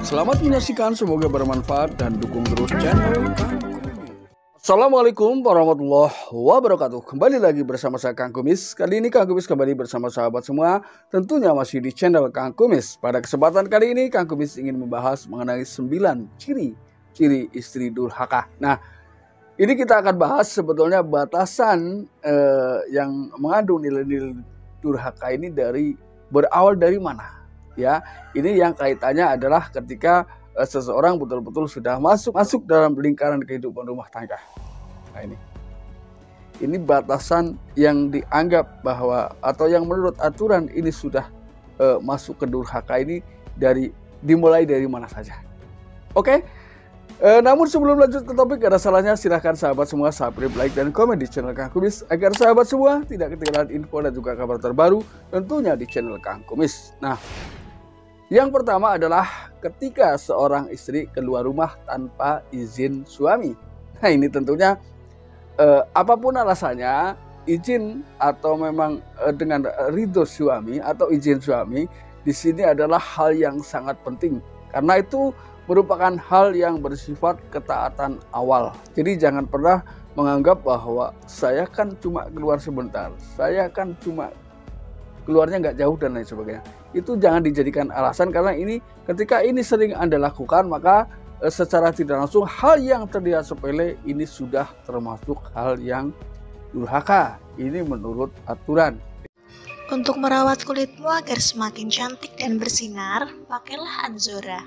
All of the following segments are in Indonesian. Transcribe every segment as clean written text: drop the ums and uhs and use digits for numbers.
Selamat menyaksikan, semoga bermanfaat dan dukung terus channel Kang Kumis. Assalamualaikum warahmatullahi wabarakatuh. Kembali lagi bersama saya Kang Kumis. Kali ini Kang Kumis kembali bersama sahabat semua, tentunya masih di channel Kang Kumis. Pada kesempatan kali ini Kang Kumis ingin membahas mengenai 9 ciri istri durhaka. Nah, ini kita akan bahas sebetulnya batasan yang mengandung nilai-nilai durhaka ini berawal dari mana. Ya, ini yang kaitannya adalah ketika seseorang betul-betul sudah masuk dalam lingkaran kehidupan rumah tangga. Nah, ini batasan yang dianggap bahwa atau yang menurut aturan ini sudah masuk ke durhaka ini dimulai dari mana saja. Oke. Namun sebelum lanjut ke topik, ada salahnya silahkan sahabat semua subscribe, like, dan komen di channel Kang Kumis agar sahabat semua tidak ketinggalan info dan juga kabar terbaru tentunya di channel Kang Kumis. Nah, yang pertama adalah ketika seorang istri keluar rumah tanpa izin suami. Nah, ini tentunya apapun alasannya, izin atau memang dengan ridho suami atau izin suami di sini adalah hal yang sangat penting karena itu merupakan hal yang bersifat ketaatan awal. Jadi jangan pernah menganggap bahwa saya kan cuma keluar sebentar, saya kan cuma keluarnya nggak jauh dan lain sebagainya. Itu jangan dijadikan alasan karena ini ketika ini sering Anda lakukan maka secara tidak langsung hal yang terlihat sepele ini sudah termasuk hal yang durhaka. Ini menurut aturan. Untuk merawat kulitmu agar semakin cantik dan bersinar, pakailah Anzora.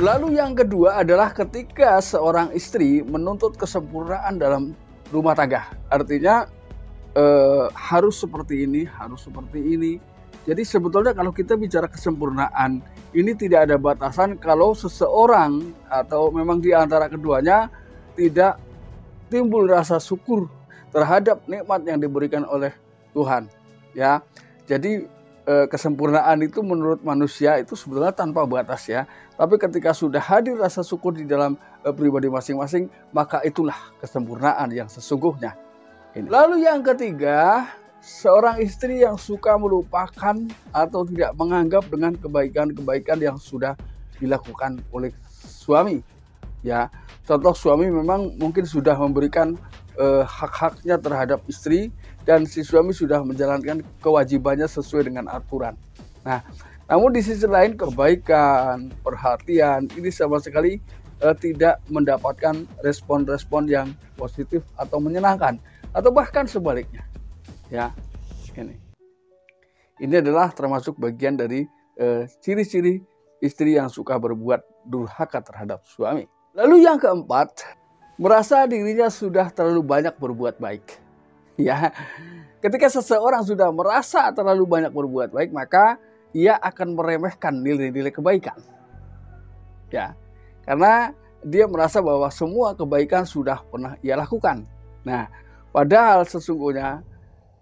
Lalu yang kedua adalah ketika seorang istri menuntut kesempurnaan dalam rumah tangga. Artinya harus seperti ini, harus seperti ini. Jadi sebetulnya kalau kita bicara kesempurnaan, ini tidak ada batasan kalau seseorang atau memang di antara keduanya tidak timbul rasa syukur terhadap nikmat yang diberikan oleh Tuhan. Ya, jadi kesempurnaan itu menurut manusia itu sebetulnya tanpa batas ya. Tapi ketika sudah hadir rasa syukur di dalam pribadi masing-masing, maka itulah kesempurnaan yang sesungguhnya. Lalu yang ketiga, seorang istri yang suka melupakan atau tidak menganggap dengan kebaikan-kebaikan yang sudah dilakukan oleh suami. Ya, contoh suami memang mungkin sudah memberikan hak-haknya terhadap istri dan si suami sudah menjalankan kewajibannya sesuai dengan aturan. Nah, namun di sisi lain kebaikan, perhatian ini sama sekali tidak mendapatkan respon-respon yang positif atau menyenangkan atau bahkan sebaliknya. Ya, ini adalah termasuk bagian dari ciri-ciri istri yang suka berbuat durhaka terhadap suami. Lalu yang keempat, merasa dirinya sudah terlalu banyak berbuat baik. Ya, ketika seseorang sudah merasa terlalu banyak berbuat baik, maka ia akan meremehkan nilai-nilai kebaikan. Ya, karena dia merasa bahwa semua kebaikan sudah pernah ia lakukan. Nah, padahal sesungguhnya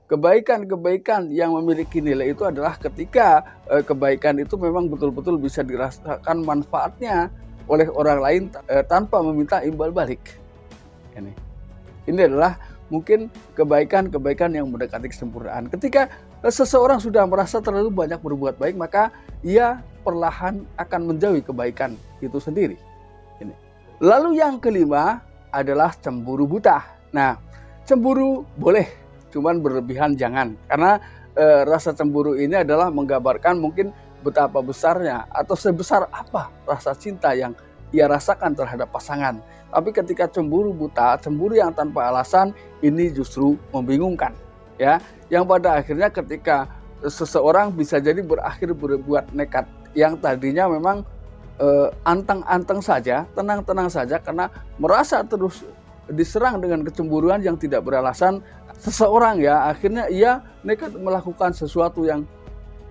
kebaikan-kebaikan yang memiliki nilai itu adalah ketika kebaikan itu memang betul-betul bisa dirasakan manfaatnya oleh orang lain tanpa meminta imbal balik. Ini adalah mungkin kebaikan-kebaikan yang mendekati kesempurnaan. Ketika seseorang sudah merasa terlalu banyak berbuat baik, maka ia perlahan akan menjauhi kebaikan itu sendiri. Lalu yang kelima adalah cemburu buta. Nah, cemburu boleh, cuman berlebihan jangan. Karena rasa cemburu ini adalah menggambarkan mungkin betapa besarnya atau sebesar apa rasa cinta yang ia rasakan terhadap pasangan. Tapi ketika cemburu buta, cemburu yang tanpa alasan, ini justru membingungkan. Ya, yang pada akhirnya ketika seseorang bisa jadi berakhir berbuat nekat yang tadinya memang anteng-anteng saja, tenang-tenang saja karena merasa terus diserang dengan kecemburuan yang tidak beralasan, seseorang ya akhirnya ia nekat melakukan sesuatu yang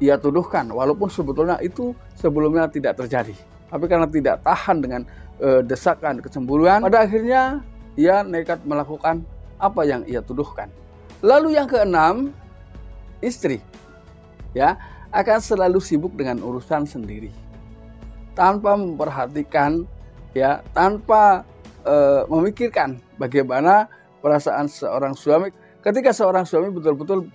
ia tuduhkan walaupun sebetulnya itu sebelumnya tidak terjadi. Tapi karena tidak tahan dengan desakan kecemburuan, pada akhirnya ia nekat melakukan apa yang ia tuduhkan. Lalu yang keenam, istri ya akan selalu sibuk dengan urusan sendiri. tanpa memperhatikan, ya, tanpa memikirkan bagaimana perasaan seorang suami ketika seorang suami betul-betul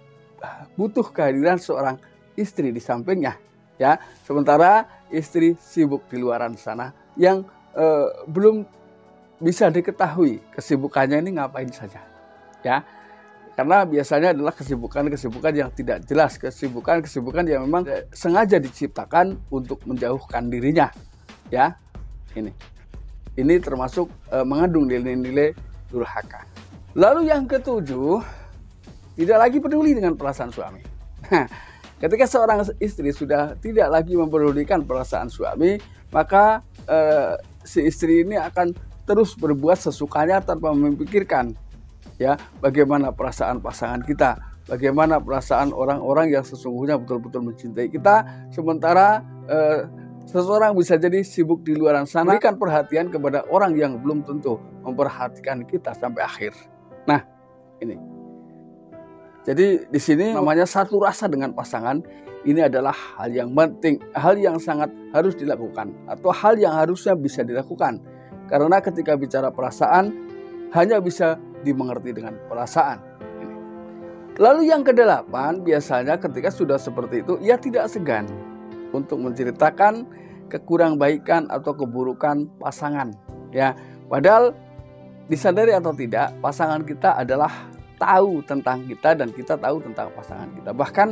butuh kehadiran seorang istri di sampingnya, ya. Sementara istri sibuk di luaran sana yang belum bisa diketahui kesibukannya ini ngapain saja, ya. Karena biasanya adalah kesibukan-kesibukan yang tidak jelas, kesibukan-kesibukan yang memang sengaja diciptakan untuk menjauhkan dirinya, ya. Ini termasuk mengandung nilai-nilai durhaka. Lalu yang ketujuh, tidak lagi peduli dengan perasaan suami. Ketika seorang istri sudah tidak lagi mempedulikan perasaan suami, maka si istri ini akan terus berbuat sesukanya tanpa memikirkan, ya, bagaimana perasaan pasangan kita, bagaimana perasaan orang-orang yang sesungguhnya betul-betul mencintai kita, sementara seseorang bisa jadi sibuk di luar sana, berikan perhatian kepada orang yang belum tentu memperhatikan kita sampai akhir. Nah, ini. Jadi di sini namanya satu rasa dengan pasangan, ini adalah hal yang penting, hal yang sangat harus dilakukan, atau hal yang harusnya bisa dilakukan. Karena ketika bicara perasaan, hanya bisa dimengerti dengan perasaan. Lalu yang kedelapan, biasanya ketika sudah seperti itu, ia tidak segan untuk menceritakan kekurang-baikan atau keburukan pasangan, ya. Padahal disadari atau tidak, pasangan kita adalah tahu tentang kita dan kita tahu tentang pasangan kita. Bahkan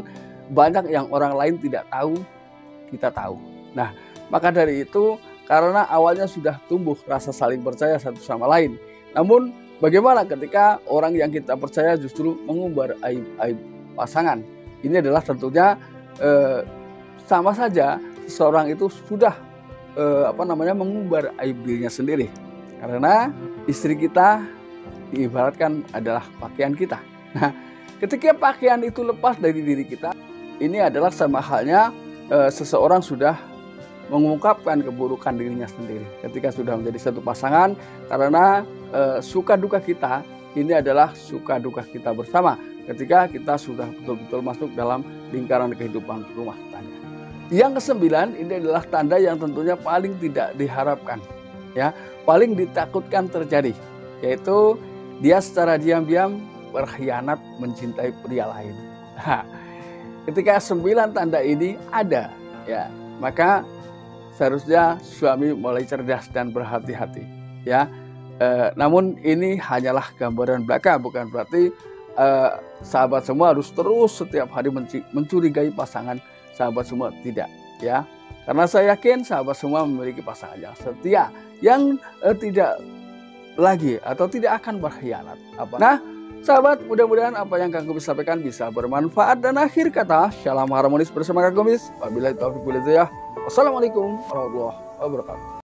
banyak yang orang lain tidak tahu, kita tahu. Nah, maka dari itu, karena awalnya sudah tumbuh rasa saling percaya satu sama lain. Namun bagaimana ketika orang yang kita percaya justru mengumbar aib-aib pasangan? Ini adalah tentunya sama saja seseorang itu sudah mengumbar aib dirinya sendiri. Karena istri kita diibaratkan adalah pakaian kita. Nah, ketika pakaian itu lepas dari diri kita, ini adalah sama halnya seseorang sudah mengungkapkan keburukan dirinya sendiri. Ketika sudah menjadi satu pasangan, karena suka duka kita ini adalah suka duka kita bersama. Ketika kita sudah betul-betul masuk dalam lingkaran kehidupan rumah tangga. Yang kesembilan, ini adalah tanda yang tentunya paling tidak diharapkan, ya, paling ditakutkan terjadi, yaitu dia secara diam-diam berkhianat mencintai pria lain. Nah, ketika 9 tanda ini ada, ya, maka seharusnya suami mulai cerdas dan berhati-hati, ya. Namun ini hanyalah gambaran belaka, bukan berarti sahabat semua harus terus setiap hari mencurigai pasangan sahabat semua, tidak, ya. Karena saya yakin sahabat semua memiliki pasangan yang setia, yang tidak lagi atau tidak akan berkhianat. Nah, sahabat, mudah-mudahan apa yang Kang Kumis sampaikan bisa bermanfaat. Dan akhir kata, shalom harmonis bersama Kang Kumis. Wabillahi taufiq wal hidayah. Wassalamualaikum warahmatullahi wabarakatuh.